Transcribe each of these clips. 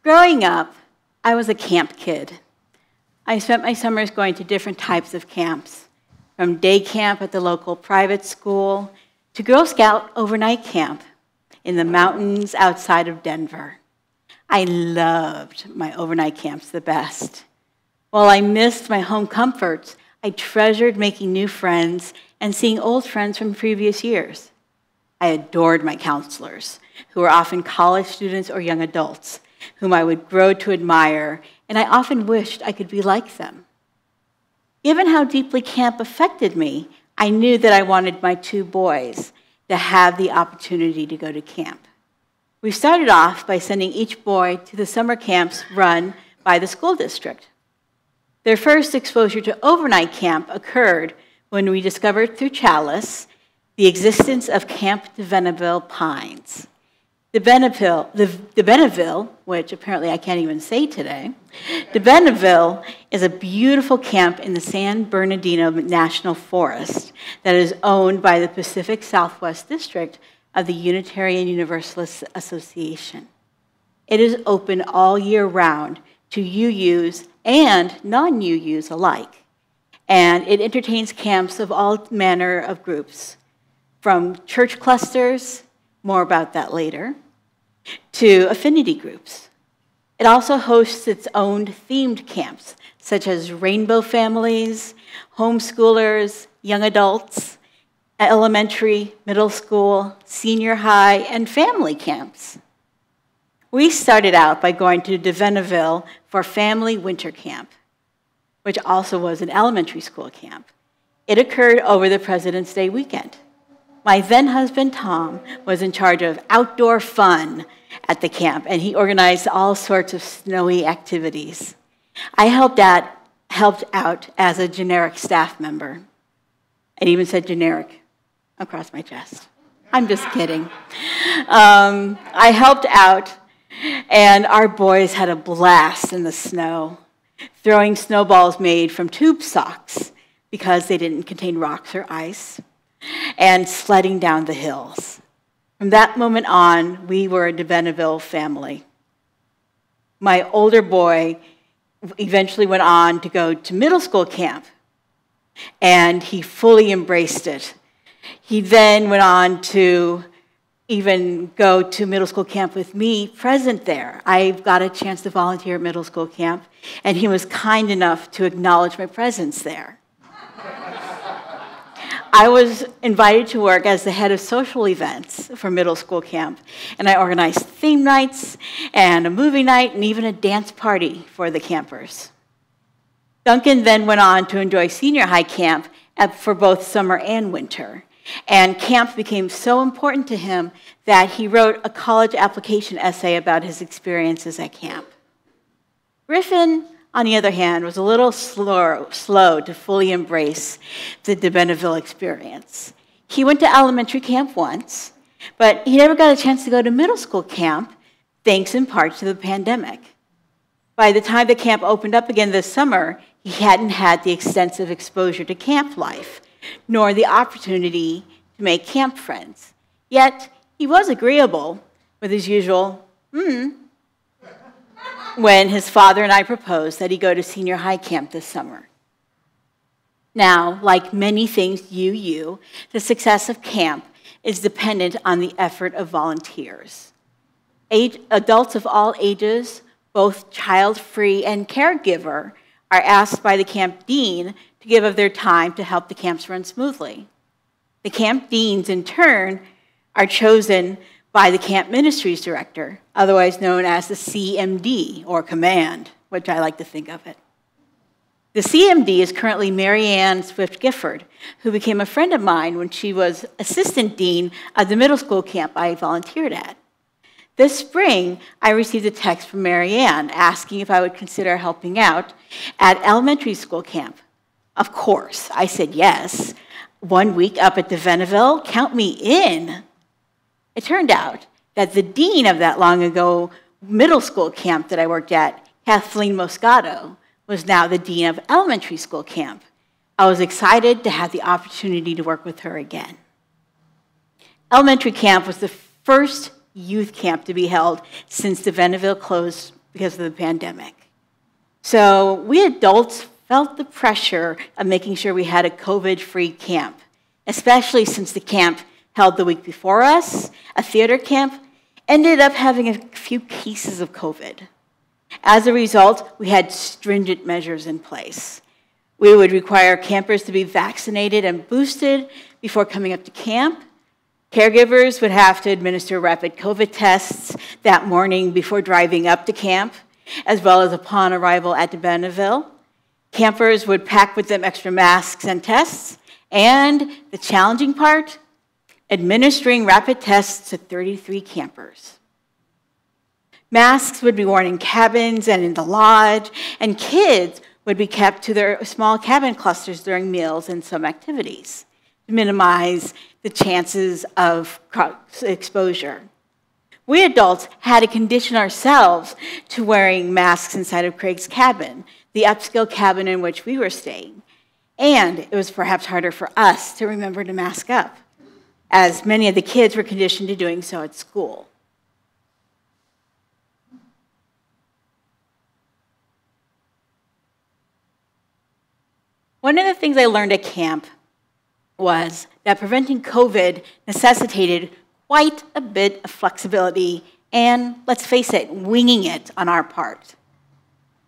Growing up, I was a camp kid. I spent my summers going to different types of camps, from day camp at the local private school to Girl Scout overnight camp in the mountains outside of Denver. I loved my overnight camps the best. While I missed my home comforts, I treasured making new friends and seeing old friends from previous years. I adored my counselors, who were often college students or young adults, whom I would grow to admire, and I often wished I could be like them. Given how deeply camp affected me, I knew that I wanted my two boys to have the opportunity to go to camp. We started off by sending each boy to the summer camps run by the school district. Their first exposure to overnight camp occurred when we discovered through Chalice the existence of Camp DeBenneville Pines. DeBenneville, which apparently I can't even say today, DeBenneville is a beautiful camp in the San Bernardino National Forest that is owned by the Pacific Southwest District of the Unitarian Universalist Association. It is open all year round to UUs and non-UUs alike, and it entertains camps of all manner of groups, from church clusters, more about that later, to affinity groups. It also hosts its own themed camps, such as rainbow families, homeschoolers, young adults, elementary, middle school, senior high, and family camps. We started out by going to DeBenneville for family winter camp, which also was an elementary school camp. It occurred over the President's Day weekend. My then-husband, Tom, was in charge of outdoor fun at the camp, and he organized all sorts of snowy activities. I helped out as a generic staff member. It even said generic across my chest. I'm just kidding. I helped out, and our boys had a blast in the snow, throwing snowballs made from tube socks because they didn't contain rocks or ice, and sledding down the hills. From that moment on, we were a DeBenneville family. My older boy eventually went on to go to middle school camp, and he fully embraced it. He then went on to even go to middle school camp with me present there. I got a chance to volunteer at middle school camp, and he was kind enough to acknowledge my presence there. I was invited to work as the head of social events for middle school camp, and I organized theme nights and a movie night and even a dance party for the campers. Duncan then went on to enjoy senior high camp for both summer and winter, and camp became so important to him that he wrote a college application essay about his experiences at camp. Griffin, on the other hand, was a little slow to fully embrace the DeBenneville experience. He went to elementary camp once, but he never got a chance to go to middle school camp, thanks in part to the pandemic. By the time the camp opened up again this summer, he hadn't had the extensive exposure to camp life, nor the opportunity to make camp friends. Yet, he was agreeable with his usual, when his father and I proposed that he go to senior high camp this summer. Now, like many things the success of camp is dependent on the effort of volunteers. Adults of all ages, both child-free and caregiver, are asked by the camp dean to give of their time to help the camps run smoothly. The camp deans, in turn, are chosen by the camp ministries director, otherwise known as the CMD, or command, which I like to think of it. The CMD is currently Mary Ann Swift Gifford, who became a friend of mine when she was assistant dean of the middle school camp I volunteered at. This spring, I received a text from Mary Ann asking if I would consider helping out at elementary school camp. Of course, I said yes. 1 week up at DeBenneville, count me in. It turned out that the dean of that long ago middle school camp that I worked at, Kathleen Moscato, was now the dean of elementary school camp. I was excited to have the opportunity to work with her again. Elementary camp was the first youth camp to be held since DeBenneville closed because of the pandemic. So we adults felt the pressure of making sure we had a COVID-free camp, especially since the camp held the week before us, a theater camp, ended up having a few cases of COVID. As a result, we had stringent measures in place. We would require campers to be vaccinated and boosted before coming up to camp. Caregivers would have to administer rapid COVID tests that morning before driving up to camp, as well as upon arrival at DeBenneville. Campers would pack with them extra masks and tests, and the challenging part, administering rapid tests to 33 campers. Masks would be worn in cabins and in the lodge, and kids would be kept to their small cabin clusters during meals and some activities to minimize the chances of exposure. We adults had to condition ourselves to wearing masks inside of Craig's cabin, the upscale cabin in which we were staying. And it was perhaps harder for us to remember to mask up, as many of the kids were conditioned to doing so at school. One of the things I learned at camp was that preventing COVID necessitated quite a bit of flexibility and, let's face it, winging it on our part.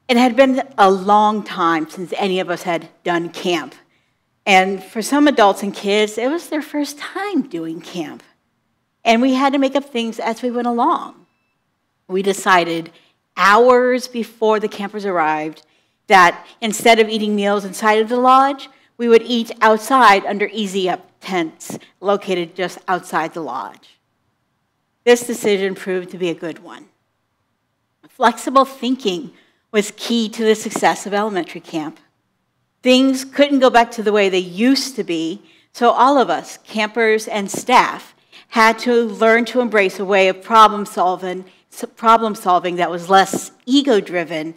It had been a long time since any of us had done camp. And for some adults and kids, it was their first time doing camp. And we had to make up things as we went along. We decided hours before the campers arrived that instead of eating meals inside of the lodge, we would eat outside under easy-up tents located just outside the lodge. This decision proved to be a good one. Flexible thinking was key to the success of elementary camp. Things couldn't go back to the way they used to be, so all of us, campers and staff, had to learn to embrace a way of problem solving that was less ego-driven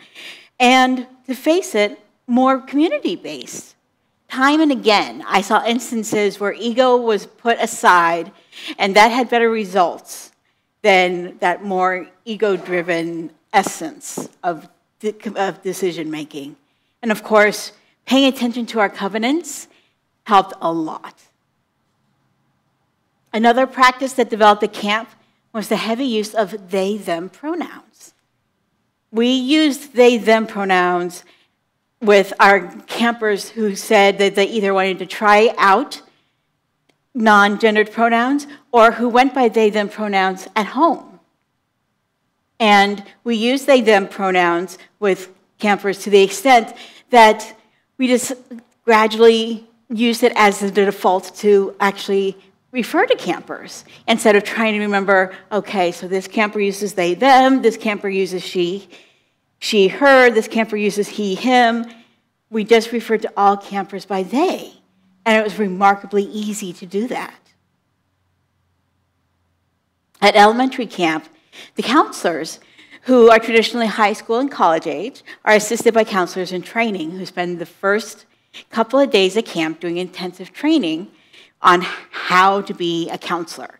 and, to face it, more community-based. Time and again, I saw instances where ego was put aside, and that had better results than that more ego-driven essence of decision-making. And of course, paying attention to our covenants helped a lot. Another practice that developed at camp was the heavy use of they-them pronouns. We used they-them pronouns with our campers who said that they either wanted to try out non-gendered pronouns or who went by they-them pronouns at home. And we used they-them pronouns with campers to the extent that we just gradually used it as the default to actually refer to campers instead of trying to remember, okay, so this camper uses they, them, this camper uses she, her, this camper uses he, him. We just referred to all campers by they, and it was remarkably easy to do that. At elementary camp, the counselors, who are traditionally high school and college age, are assisted by counselors in training who spend the first couple of days at camp doing intensive training on how to be a counselor.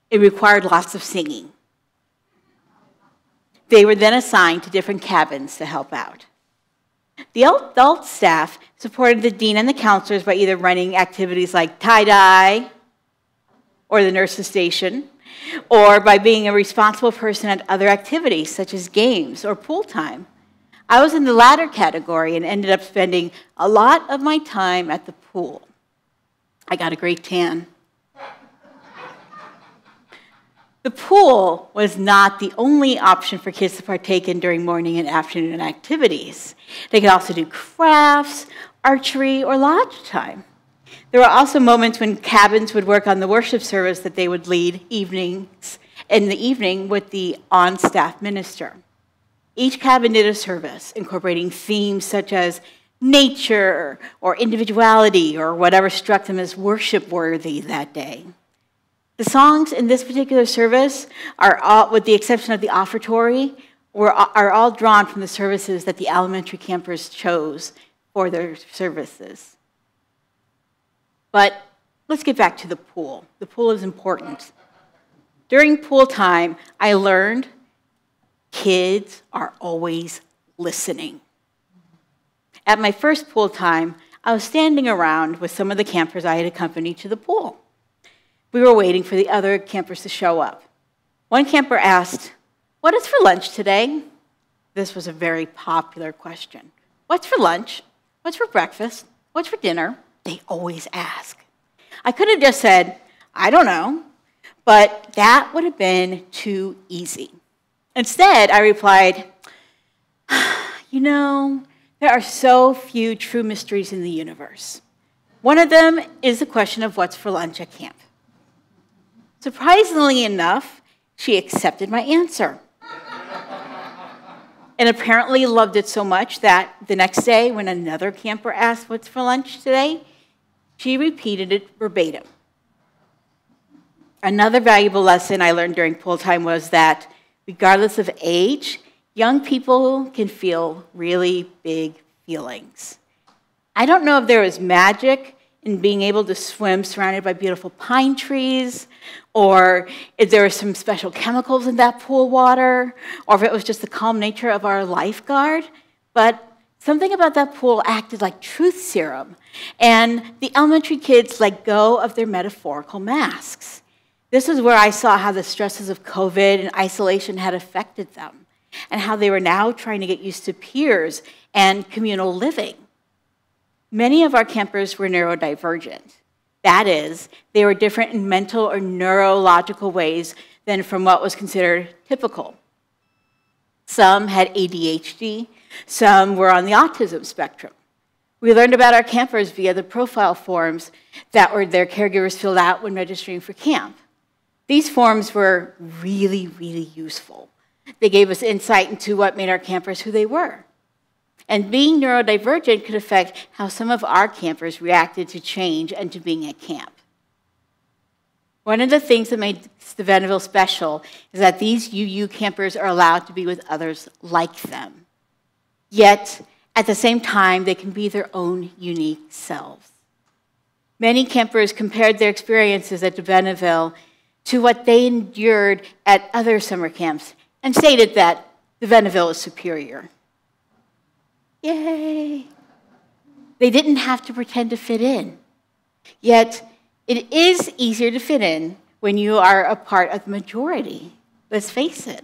It required lots of singing. They were then assigned to different cabins to help out. The adult staff supported the dean and the counselors by either running activities like tie-dye or the nurse's station, or by being a responsible person at other activities such as games or pool time. I was in the latter category and ended up spending a lot of my time at the pool. I got a great tan. The pool was not the only option for kids to partake in during morning and afternoon activities. They could also do crafts, archery, or lodge time. There were also moments when cabins would work on the worship service that they would lead in the evening with the on-staff minister. Each cabin did a service incorporating themes such as nature or individuality or whatever struck them as worship-worthy that day. The songs in this particular service are all, with the exception of the offertory, are all drawn from the services that the elementary campers chose for their services. But let's get back to the pool. The pool is important. During pool time, I learned kids are always listening. At my first pool time, I was standing around with some of the campers I had accompanied to the pool. We were waiting for the other campers to show up. One camper asked, "What is for lunch today?" This was a very popular question. What's for lunch? What's for breakfast? What's for dinner? They always ask. I could have just said, "I don't know," but that would have been too easy. Instead, I replied, "You know, there are so few true mysteries in the universe. One of them is the question of what's for lunch at camp." Surprisingly enough, she accepted my answer and apparently loved it so much that the next day when another camper asked what's for lunch today, she repeated it verbatim. Another valuable lesson I learned during pool time was that regardless of age, young people can feel really big feelings. I don't know if there was magic in being able to swim surrounded by beautiful pine trees, or if there were some special chemicals in that pool water, or if it was just the calm nature of our lifeguard, but something about that pool acted like truth serum, and the elementary kids let go of their metaphorical masks. This is where I saw how the stresses of COVID and isolation had affected them, and how they were now trying to get used to peers and communal living. Many of our campers were neurodivergent. That is, they were different in mental or neurological ways than from what was considered typical. Some had ADHD, some were on the autism spectrum. We learned about our campers via the profile forms that their caregivers filled out when registering for camp. These forms were really, really useful. They gave us insight into what made our campers who they were. And being neurodivergent could affect how some of our campers reacted to change and to being at camp. One of the things that made DeBenneville special is that these UU campers are allowed to be with others like them. Yet, at the same time, they can be their own unique selves. Many campers compared their experiences at DeBenneville to what they endured at other summer camps and stated that DeBenneville is superior. Yay! They didn't have to pretend to fit in. Yet, it is easier to fit in when you are a part of the majority. Let's face it.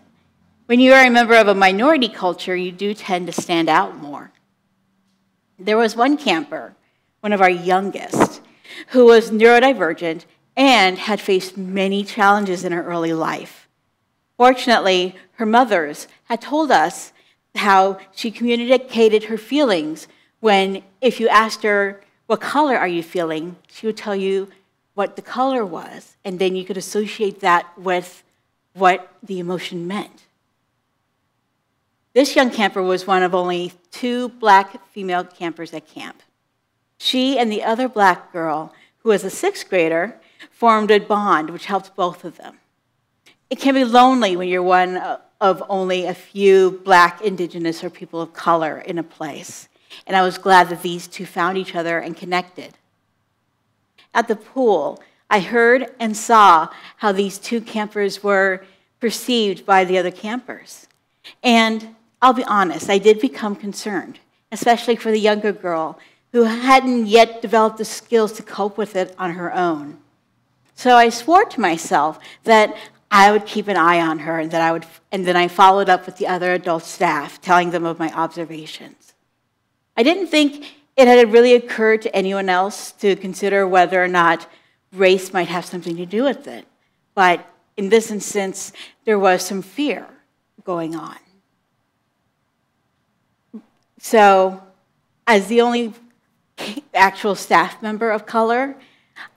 When you are a member of a minority culture, you do tend to stand out more. There was one camper, one of our youngest, who was neurodivergent and had faced many challenges in her early life. Fortunately, her mothers had told us how she communicated her feelings when, if you asked her, "What color are you feeling?" she would tell you what the color was, and then you could associate that with what the emotion meant. This young camper was one of only 2 black female campers at camp. She and the other black girl, who was a 6th grader, formed a bond which helped both of them. It can be lonely when you're one of only a few black, indigenous, or people of color in a place. And I was glad that these 2 found each other and connected. At the pool, I heard and saw how these 2 campers were perceived by the other campers. And I'll be honest, I did become concerned, especially for the younger girl who hadn't yet developed the skills to cope with it on her own. So I swore to myself that I would keep an eye on her, and then I followed up with the other adult staff, telling them of my observations. I didn't think it had really occurred to anyone else to consider whether or not race might have something to do with it. But in this instance, there was some fear going on. So, as the only actual staff member of color,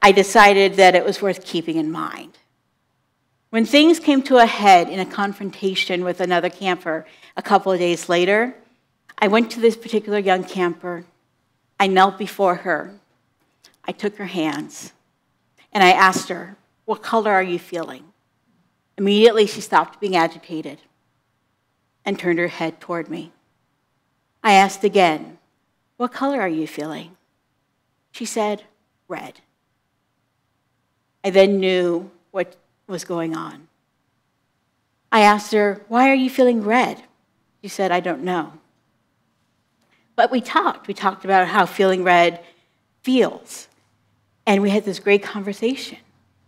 I decided that it was worth keeping in mind. When things came to a head in a confrontation with another camper a couple of days later, I went to this particular young camper. I knelt before her. I took her hands, and I asked her, "What color are you feeling?" Immediately, she stopped being agitated and turned her head toward me. I asked again, "What color are you feeling?" She said, "Red." I then knew what was going on. I asked her, "Why are you feeling red?" She said, "I don't know." But we talked. We talked about how feeling red feels. And we had this great conversation.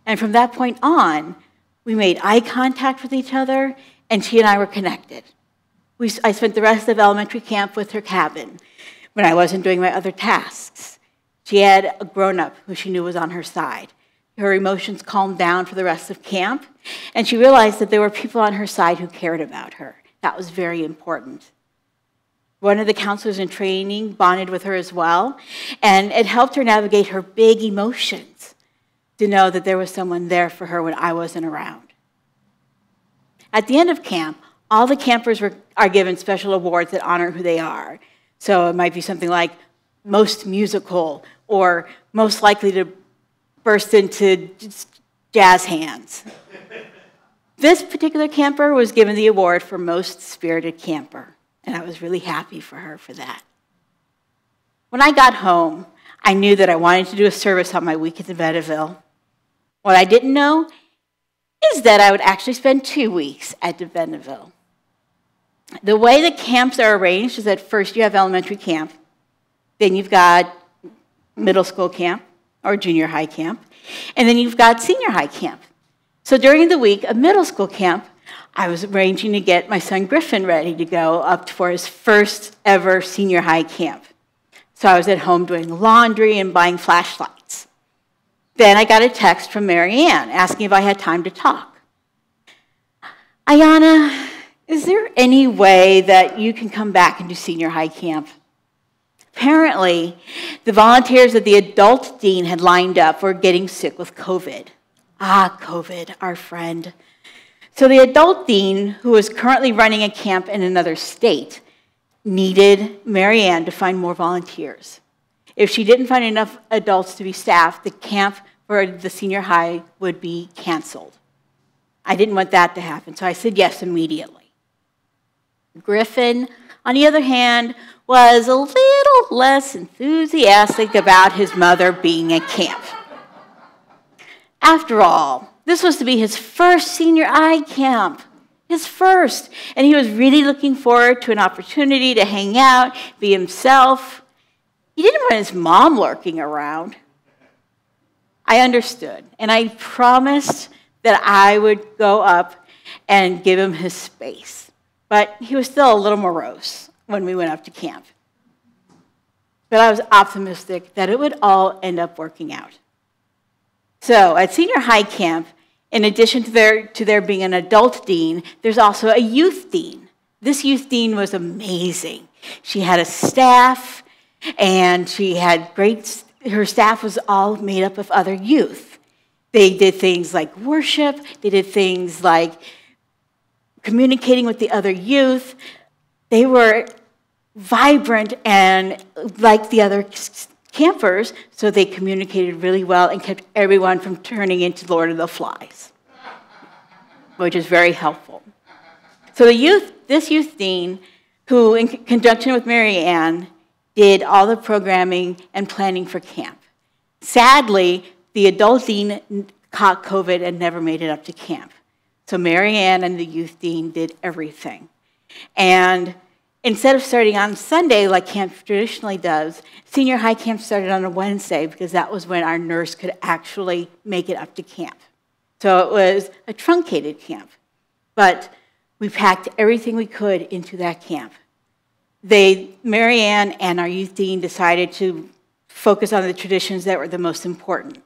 And from that point on, we made eye contact with each other, and she and I were connected. I spent the rest of elementary camp with her cabin when I wasn't doing my other tasks. She had a grown-up who she knew was on her side. Her emotions calmed down for the rest of camp, and she realized that there were people on her side who cared about her. That was very important. One of the counselors in training bonded with her as well, and it helped her navigate her big emotions to know that there was someone there for her when I wasn't around. At the end of camp, all the campers are given special awards that honor who they are. So it might be something like most musical or most likely to burst into jazz hands. This particular camper was given the award for most spirited camper, and I was really happy for her for that. When I got home, I knew that I wanted to do a service on my weekend in DeBenneville. What I didn't know is that I would actually spend 2 weeks at DeBenneville. The way the camps are arranged is that first you have elementary camp, then you've got middle school camp or junior high camp, and then you've got senior high camp. So during the week of middle school camp, I was arranging to get my son Griffin ready to go up for his first ever senior high camp. So I was at home doing laundry and buying flashlights. Then I got a text from Mary Ann asking if I had time to talk. "Ayanna, is there any way that you can come back and do senior high camp?" Apparently, the volunteers that the adult dean had lined up were getting sick with COVID. COVID, our friend. So the adult dean, who was currently running a camp in another state, needed Mary Ann to find more volunteers. If she didn't find enough adults to be staffed, the camp for the senior high would be canceled. I didn't want that to happen, so I said yes immediately. Griffin, on the other hand, was a little less enthusiastic about his mother being at camp. After all, this was to be his first senior high camp, his first, and he was really looking forward to an opportunity to hang out, be himself. He didn't want his mom lurking around. I understood, and I promised that I would go up and give him his space. But he was still a little morose when we went up to camp. But I was optimistic that it would all end up working out. So at senior high camp, in addition to there being an adult dean, there's also a youth dean. This youth dean was amazing. She had a staff, and her staff was all made up of other youth. They did things like worship, they did things like communicating with the other youth. They were vibrant and like the other campers, so they communicated really well and kept everyone from turning into Lord of the Flies, which is very helpful. So this youth dean, who in conjunction with Mary Ann, did all the programming and planning for camp. Sadly, the adult dean caught COVID and never made it up to camp. So Mary Ann and the youth dean did everything. And instead of starting on Sunday like camp traditionally does, senior high camp started on a Wednesday because that was when our nurse could actually make it up to camp. So it was a truncated camp. But we packed everything we could into that camp. Mary Ann and our youth dean decided to focus on the traditions that were the most important.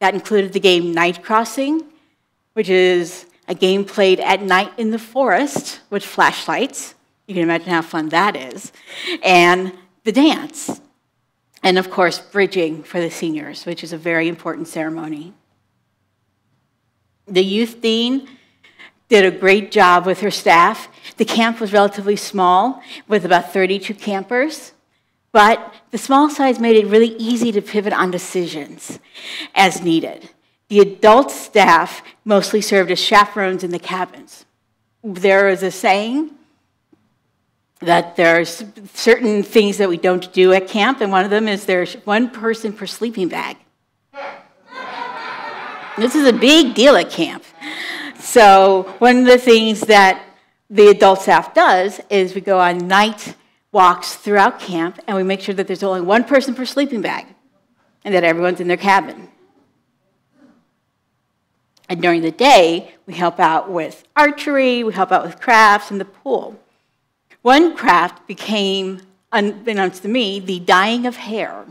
That included the game Night Crossing, which is a game played at night in the forest with flashlights. You can imagine how fun that is. And the dance. And of course, bridging for the seniors, which is a very important ceremony. The youth dean did a great job with her staff. The camp was relatively small, with about 32 campers. But the small size made it really easy to pivot on decisions as needed. The adult staff mostly served as chaperones in the cabins. There is a saying that there's certain things that we don't do at camp, and one of them is there's one person per sleeping bag. This is a big deal at camp. So one of the things that the adult staff does is we go on night walks throughout camp, and we make sure that there's only one person per sleeping bag, and that everyone's in their cabin. And during the day, we help out with archery, we help out with crafts, and the pool. One craft became, unbeknownst to me, the dyeing of hair.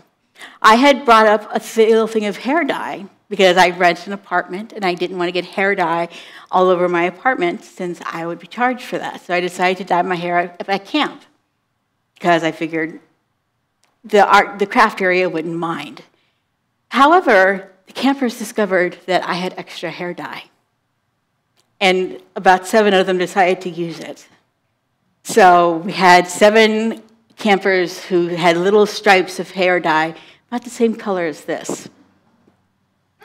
I had brought up a little thing of hair dye because I rented an apartment and I didn't want to get hair dye all over my apartment since I would be charged for that. So I decided to dye my hair at camp because I figured the craft area wouldn't mind. However, the campers discovered that I had extra hair dye, and about 7 of them decided to use it. So we had 7 campers who had little stripes of hair dye, about the same color as this.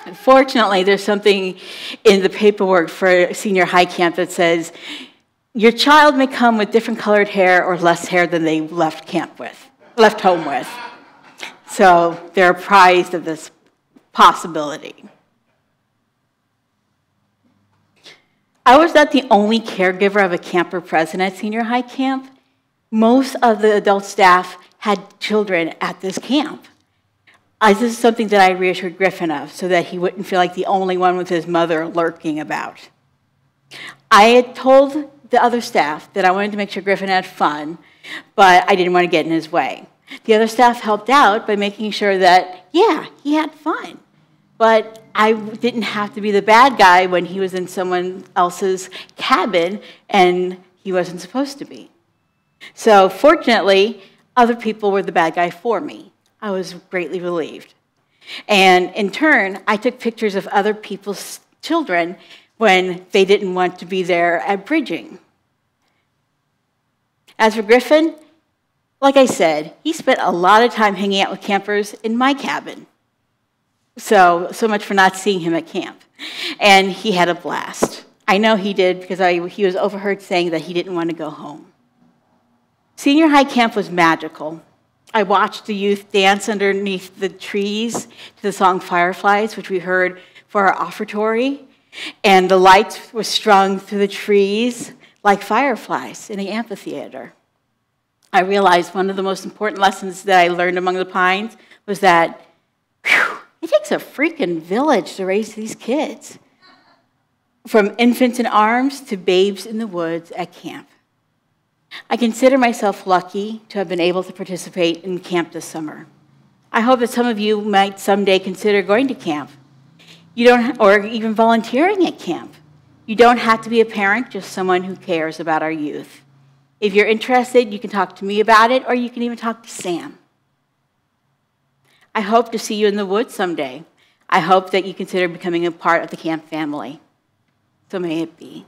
Unfortunately, there's something in the paperwork for senior high camp that says, your child may come with different colored hair or less hair than they left home with. So they're apprised of this possibility. I was not the only caregiver of a camper present at senior high camp. Most of the adult staff had children at this camp. This is something that I reassured Griffin of so that he wouldn't feel like the only one with his mother lurking about. I had told the other staff that I wanted to make sure Griffin had fun, but I didn't want to get in his way. The other staff helped out by making sure that, yeah, he had fun. But I didn't have to be the bad guy when he was in someone else's cabin and he wasn't supposed to be. So fortunately, other people were the bad guy for me. I was greatly relieved. And in turn, I took pictures of other people's children when they didn't want to be there at bridging. As for Griffin, like I said, he spent a lot of time hanging out with campers in my cabin. So much for not seeing him at camp. And he had a blast. I know he did because he was overheard saying that he didn't want to go home. Senior high camp was magical. I watched the youth dance underneath the trees to the song Fireflies, which we heard for our offertory. And the lights were strung through the trees like fireflies in the amphitheater. I realized one of the most important lessons that I learned among the Pines was that, it takes a freaking village to raise these kids. From infants in arms to babes in the woods at camp. I consider myself lucky to have been able to participate in camp this summer. I hope that some of you might someday consider going to camp. Or even volunteering at camp. You don't have to be a parent, just someone who cares about our youth. If you're interested, you can talk to me about it, or you can even talk to Sam. I hope to see you in the woods someday. I hope that you consider becoming a part of the camp family. So may it be.